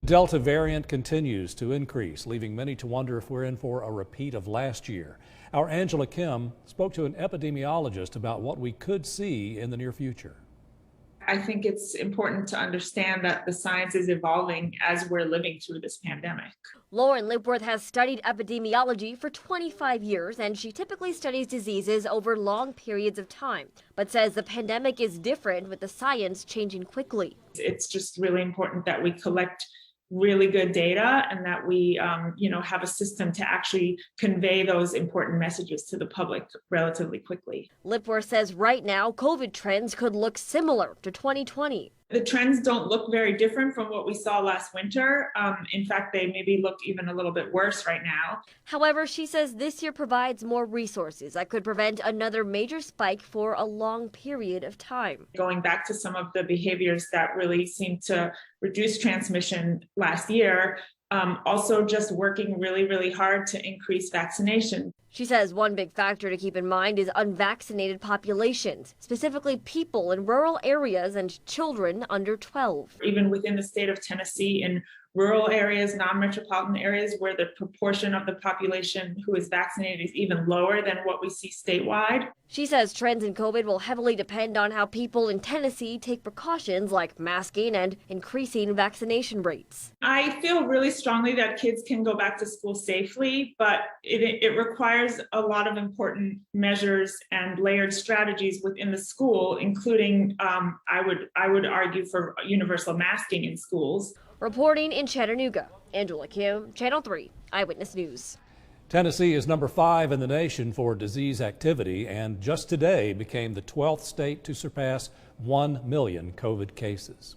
Delta variant continues to increase, leaving many to wonder if we're in for a repeat of last year. Our Angela Kim spoke to an epidemiologist about what we could see in the near future. I think it's important to understand that the science is evolving as we're living through this pandemic. Lauren Lipworth has studied epidemiology for 25 years, and she typically studies diseases over long periods of time, but says the pandemic is different with the science changing quickly. It's just really important that we collect really good data and that we have a system to actually convey those important messages to the public relatively quickly. Lipworth says right now COVID trends could look similar to 2020. The trends don't look very different from what we saw last winter. In fact, they maybe look even a little bit worse right now. However, she says this year provides more resources that could prevent another major spike for a long period of time. Going back to some of the behaviors that really seemed to reduce transmission last year, also just working really, really hard to increase vaccination. She says one big factor to keep in mind is unvaccinated populations, specifically people in rural areas and children under 12. Even within the state of Tennessee, in rural areas, non-metropolitan areas, where the proportion of the population who is vaccinated is even lower than what we see statewide. She says trends in COVID will heavily depend on how people in Tennessee take precautions like masking and increasing vaccination rates. I feel really strongly that kids can go back to school safely, but it requires a lot of important measures and layered strategies within the school, including, I would argue, for universal masking in schools. Reporting in Chattanooga, Angela Kim, Channel 3 Eyewitness News. Tennessee is number 5 in the nation for disease activity and just today became the 12th state to surpass 1 million COVID cases.